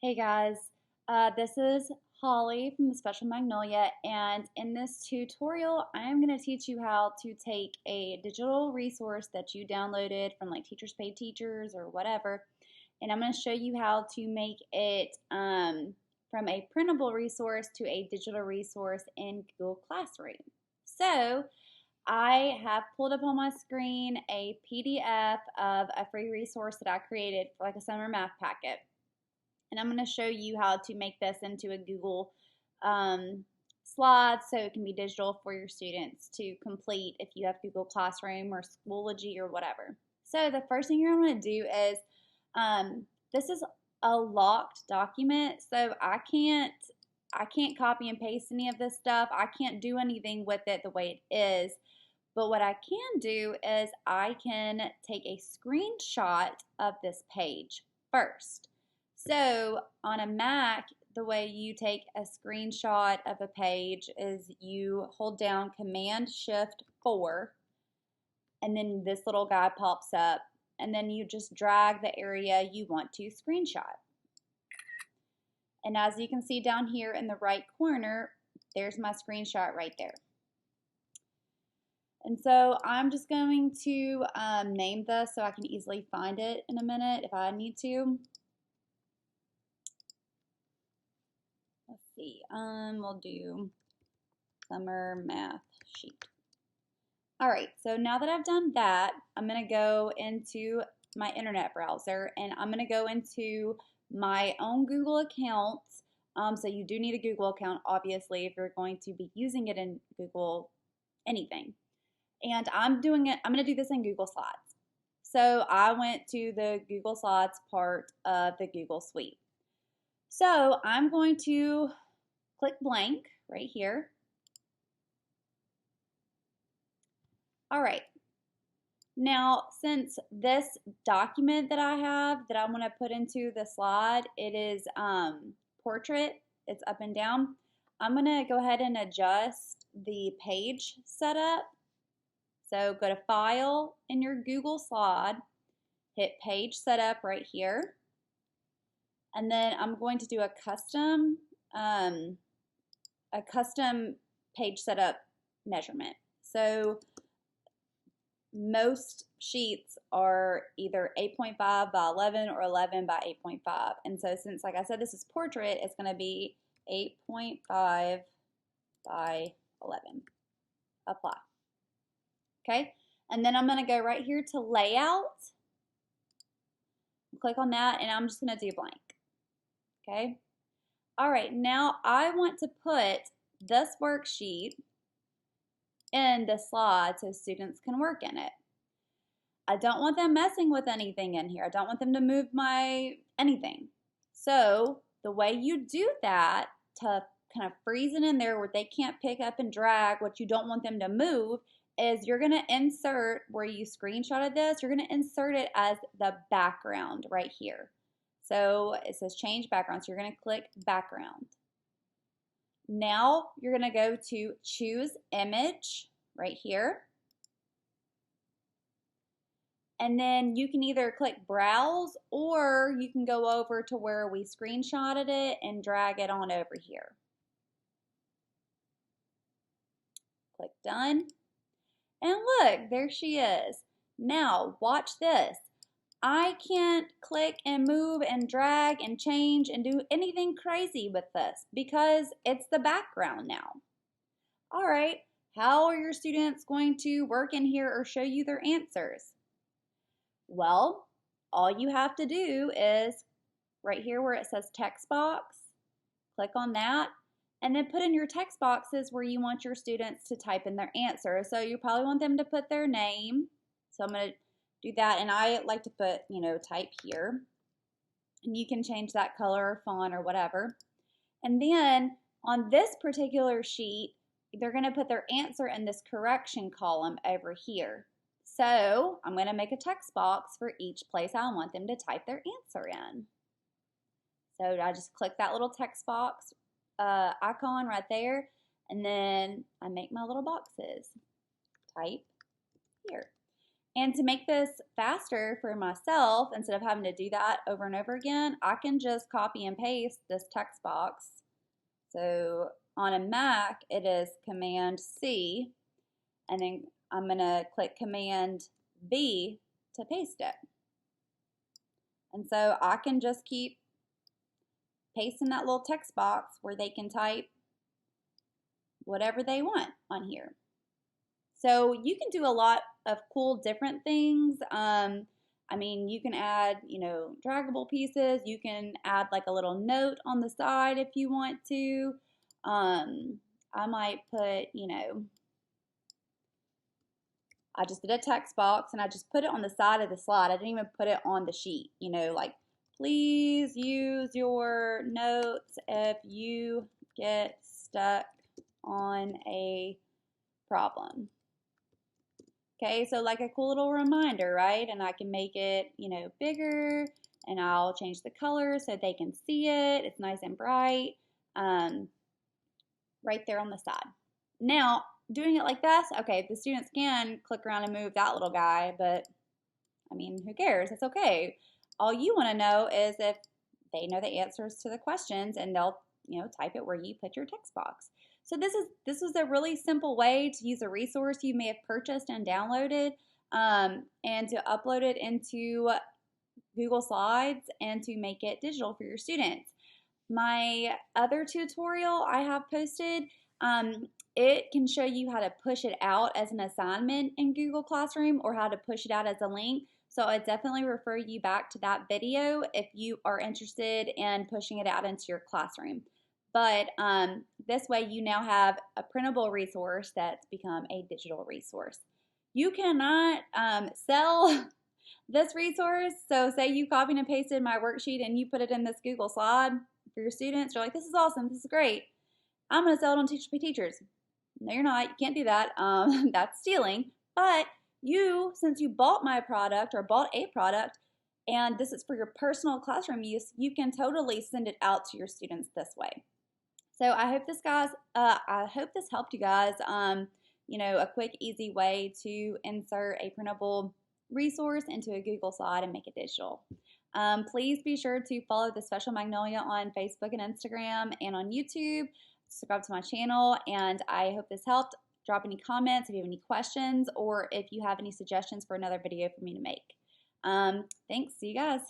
Hey guys, this is Holly from the Special Magnolia, and in this tutorial, I am going to teach you how to take a digital resource that you downloaded from like Teachers Pay Teachers or whatever, and I'm going to show you how to make it from a printable resource to a digital resource in Google Classroom. So, I have pulled up on my screen a PDF of a free resource that I created for like a summer math packet. And I'm going to show you how to make this into a Google slide so it can be digital for your students to complete if you have Google Classroom or Schoology or whatever. So the first thing you're going to do is this is a locked document, so I can't copy and paste any of this stuff. I can't do anything with it the way it is. But what I can do is I can take a screenshot of this page first. So on a Mac, the way you take a screenshot of a page is you hold down Command-Shift-4, and then this little guy pops up, and then you just drag the area you want to screenshot. And as you can see down here in the right corner, there's my screenshot right there. And so I'm just going to name this so I can easily find it in a minute if I need to. Let's see, we'll do summer math sheet. All right, so now that I've done that, I'm gonna go into my internet browser and I'm gonna go into my own Google account. So you do need a Google account, obviously, if you're going to be using it in Google anything. And I'm gonna do this in Google Slides. So I went to the Google Slides part of the Google Suite. So I'm going to click blank right here. All right. Now, since this document that I have that I'm going to put into the slide, it is portrait, it's up and down. I'm going to go ahead and adjust the page setup. So go to File in your Google slide, hit Page Setup right here. And then I'm going to do a custom page setup measurement. So most sheets are either 8.5 by 11 or 11 by 8.5. And so since, like I said, this is portrait, it's going to be 8.5 by 11. Apply. Okay, and then I'm going to go right here to Layout. Click on that, and I'm just going to do blank. Okay. All right, now I want to put this worksheet in the slide so students can work in it. I don't want them messing with anything in here. I don't want them to move anything. So the way you do that to kind of freeze it in there where they can't pick up and drag what you don't want them to move is you're going to insert where you screenshotted this, you're going to insert it as the background right here. So it says change background, so you're going to click background. Now you're going to go to choose image right here. And then you can either click browse or you can go over to where we screenshotted it and drag it on over here. Click done. And look, there she is. Now watch this. I can't click and move and drag and change and do anything crazy with this because it's the background now. All right, how are your students going to work in here or show you their answers? Well, all you have to do is right here where it says text box, click on that, and then put in your text boxes where you want your students to type in their answer. So you probably want them to put their name. So I'm going to do that, and I like to put, type here. And you can change that color or font or whatever. And then on this particular sheet, they're going to put their answer in this correction column over here. So I'm going to make a text box for each place I want them to type their answer in. So I just click that little text box icon right there, and then I make my little boxes. Type here. And to make this faster for myself, instead of having to do that over and over again, I can just copy and paste this text box. So on a Mac, it is Command C, and then I'm going to click Command V to paste it. And so I can just keep pasting that little text box where they can type whatever they want on here. So you can do a lot of cool different things. I mean, you can add, draggable pieces. You can add like a little note on the side if you want to. I might put, I just did a text box and I just put it on the side of the slide. I didn't even put it on the sheet, like, please use your notes if you get stuck on a problem. Okay, so like a cool little reminder, right? And I can make it, bigger, and I'll change the color so they can see it. It's nice and bright, right there on the side. Now, doing it like this, okay, the students can click around and move that little guy, but I mean, who cares? It's okay. All you want to know is if they know the answers to the questions, and they'll, type it where you put your text box. So this is a really simple way to use a resource you may have purchased and downloaded, and to upload it into Google Slides and to make it digital for your students. My other tutorial I have posted, it can show you how to push it out as an assignment in Google Classroom or how to push it out as a link. So I definitely refer you back to that video if you are interested in pushing it out into your classroom. But this way you now have a printable resource that's become a digital resource. You cannot sell this resource. So say you copied and pasted my worksheet and you put it in this Google slide for your students. You're like, this is awesome, this is great. I'm going to sell it on Teachers Pay Teachers. No, you're not. You can't do that. That's stealing. But you, since you bought my product or bought a product, and this is for your personal classroom use, you can totally send it out to your students this way. So I hope this, guys. I hope this helped you guys. A quick, easy way to insert a printable resource into a Google slide and make it digital. Please be sure to follow the Special Magnolia on Facebook and Instagram and on YouTube. Subscribe to my channel, and I hope this helped. Drop any comments if you have any questions or if you have any suggestions for another video for me to make. Thanks. See you guys.